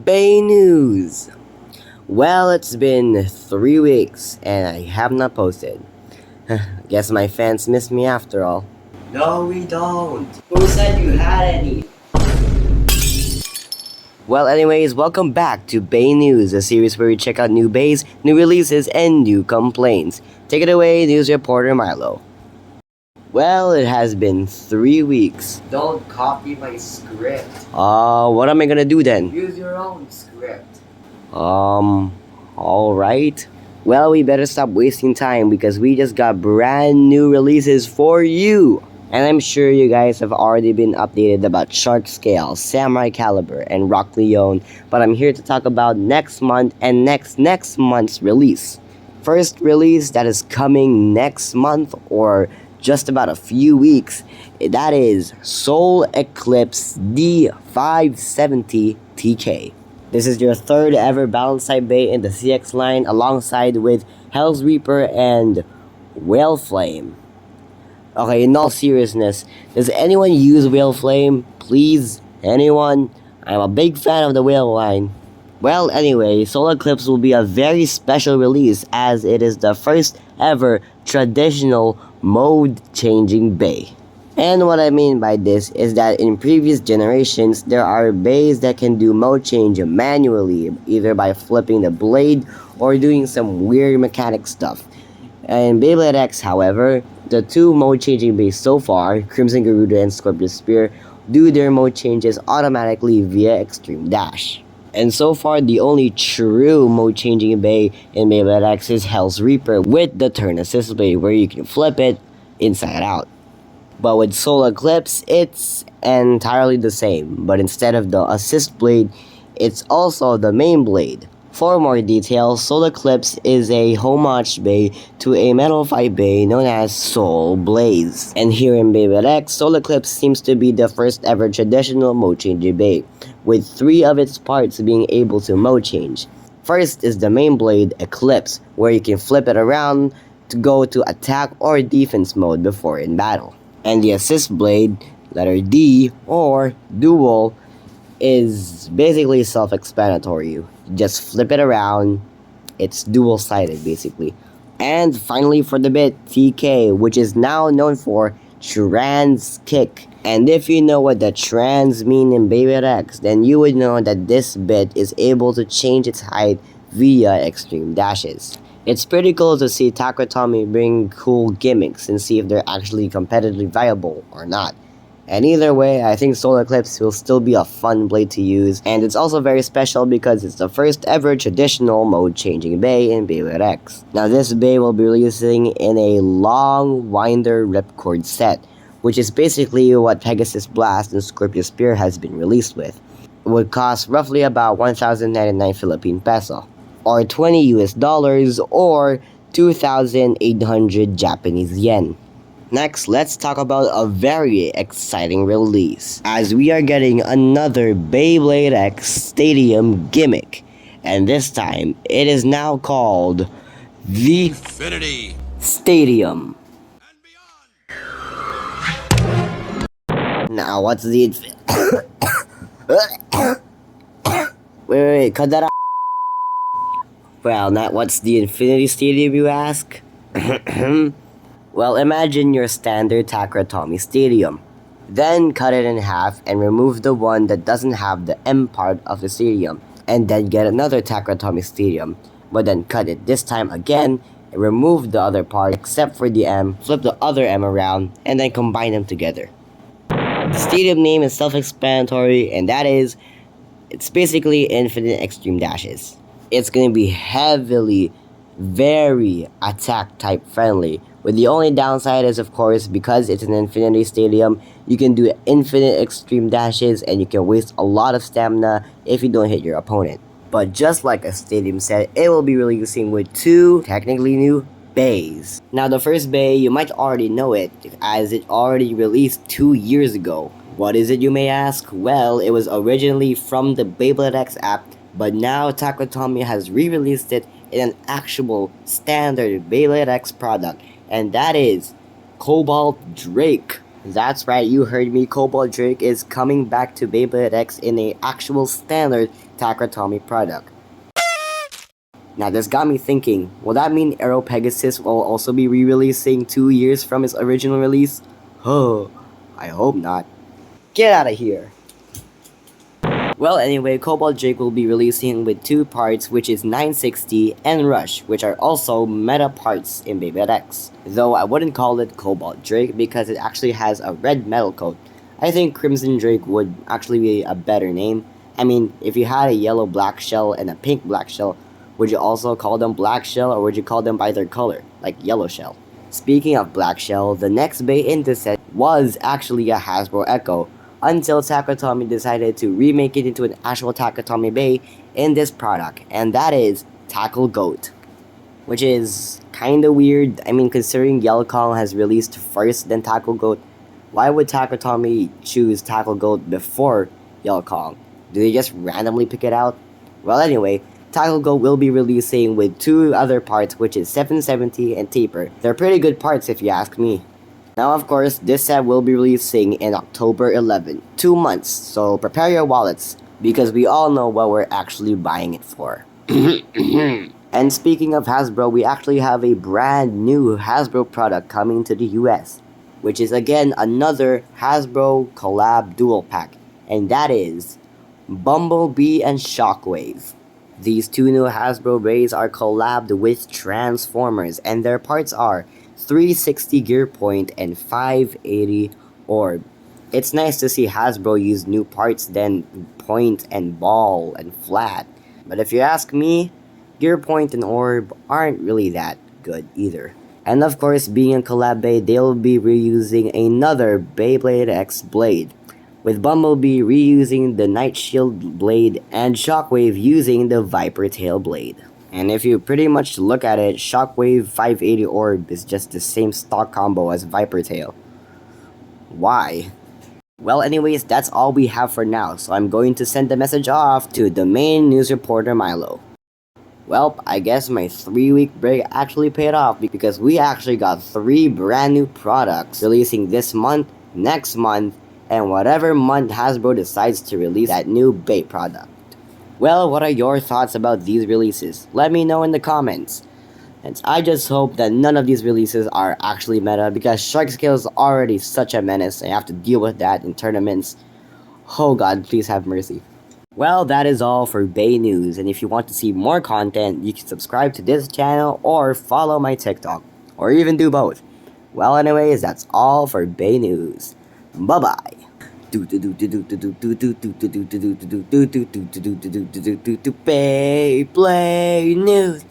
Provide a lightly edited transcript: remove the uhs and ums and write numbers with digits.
Beynews. Well, it's been 3 weeks and I have not posted. Guess my fans missed me after all. No, we don't. Who said you had any? Well, anyways, welcome back to Beynews, a series where we check out new bays, new releases, and new complaints. Take it away, news reporter Milo. Well, it has been 3 weeks. Don't copy my script. What am I gonna do then? Use your own script. Alright. Well, we better stop wasting time because we just got brand new releases for you. And I'm sure you guys have already been updated about Shark Scale, Samurai Caliber, and Rock Leone, but I'm here to talk about next month and next month's release. First release that is coming next month or just about a few weeks, that is Sol Eclipse D 570 TK. This is your third ever balance side bay in the CX line alongside with Hell's Reaper and Whale Flame. Okay, in all seriousness, does anyone use Whale Flame? Please, anyone? I'm a big fan of the Whale line. Well, anyway, Sol Eclipse will be a very special release as it is the first ever traditional mode-changing bay. And what I mean by this is that in previous generations, there are bays that can do mode change manually, either by flipping the blade or doing some weird mechanic stuff. In Beyblade X, however, the two mode changing bays so far, Crimson Garuda and Scorpio Spear, do their mode changes automatically via Extreme Dash. And so far, the only true mode changing bay in Beyblade X is Hell's Reaper with the turn assist blade where you can flip it inside out. But with Sol Eclipse, it's entirely the same, but instead of the assist blade, it's also the main blade. For more details, Sol Eclipse is a homage bay to a Metal Fight bay known as Sol Blaze. And here in Beyblade X, Sol Eclipse seems to be the first ever traditional mode changing bay, with 3 of its parts being able to mode change. First is the main blade, Eclipse, where you can flip it around to go to attack or defense mode before in battle. And the assist blade, letter D, or Dual, is basically self-explanatory. You just flip it around, it's dual-sided basically. And finally for the bit, TK, which is now known for Trans Kick. And if you know what the trans mean in Beyblade X, then you would know that this bit is able to change its height via extreme dashes. It's pretty cool to see Tamara Tomy bring cool gimmicks and see if they're actually competitively viable or not. And either way, I think Sol Eclipse will still be a fun blade to use, and it's also very special because it's the first ever traditional mode changing bay in Beyblade X. Now this bay will be releasing in a long winder ripcord set, which is basically what Pegasus Blast and Scorpio Spear has been released with. It would cost roughly about 1,099 Philippine peso, or $20 US, or 2,800 Japanese yen. Next, let's talk about a very exciting release, as we are getting another Beyblade X Stadium gimmick, and this time it is now called the Infinity Stadium. Now, what's the wait, cut that out. Well, not what's the Infinity Stadium, you ask? Well, imagine your standard Tamara Tomy Stadium. Then cut it in half and remove the one that doesn't have the M part of the stadium. And then get another Tamara Tomy Stadium. But then cut it this time again and remove the other part except for the M, flip the other M around, and then combine them together. The stadium name is self-explanatory, and that is, it's basically infinite extreme dashes. It's going to be heavily, very attack type friendly, with the only downside is, of course, because it's an infinity stadium, you can do infinite extreme dashes and you can waste a lot of stamina if you don't hit your opponent. But just like a stadium set, it will be releasing with 2 technically new bays. Now the first bay, you might already know it, as it already released 2 years ago. What is it, you may ask? Well, it was originally from the Beyblade X app, but now Tamara Tomy has re-released it in an actual standard Beyblade X product, and that is Cobalt Drake. That's right, you heard me. Cobalt Drake is coming back to Beyblade X in a actual standard Tamara Tomy product. Now this got me thinking, will that mean Aero Pegasus will also be re-releasing 2 years from its original release? Oh, I hope not. Get out of here. Well, anyway, Cobalt Drake will be releasing with 2 parts, which is 960 and Rush, which are also meta parts in Beyblade X. Though I wouldn't call it Cobalt Drake because it actually has a red metal coat. I think Crimson Drake would actually be a better name. I mean, if you had a yellow black shell and a pink black shell, would you also call them black shell or would you call them by their color, like yellow shell? Speaking of black shell, the next Bay in the set was actually a Hasbro Echo, until Tamara Tomy decided to remake it into an actual Tamara Tomy Bay in this product, and that is Tackle Goat. Which is kinda weird. I mean, considering Yellow Kong has released first then Tackle Goat, why would Tamara Tomy choose Tackle Goat before Yellow Kong? Do they just randomly pick it out? Well, anyway, Tackle Goat will be releasing with 2 other parts, which is 770 and Taper. They're pretty good parts if you ask me. Now, of course, this set will be releasing in October 11, 2 months, so prepare your wallets, because we all know what we're actually buying it for. And speaking of Hasbro, we actually have a brand new Hasbro product coming to the US, which is again another Hasbro collab dual pack, and that is Bumblebee and Shockwave. These 2 new Hasbro Rays are collabed with Transformers, and their parts are 360 gear point and 580 orb. It's nice to see Hasbro use new parts than point and ball and flat. But if you ask me, gear point and orb aren't really that good either. And of course, being a collab Bay, they'll be reusing another Beyblade X blade, with Bumblebee reusing the Night Shield blade and Shockwave using the Viper Tail blade. And if you pretty much look at it, Shockwave 580 Orb is just the same stock combo as Viper Tail. Why? Well, anyways, that's all we have for now, so I'm going to send the message off to the main news reporter Milo. Well, I guess my 3-week break actually paid off because we actually got 3 brand new products releasing this month, next month, and whatever month Hasbro decides to release that new Bay product. Well, what are your thoughts about these releases? Let me know in the comments. And I just hope that none of these releases are actually meta because Shark Scale is already such a menace and I have to deal with that in tournaments. Oh god, please have mercy. Well, that is all for Beynews, and if you want to see more content, you can subscribe to this channel or follow my TikTok, or even do both. Well, anyways, that's all for Beynews. Bye-bye. Beyblade News.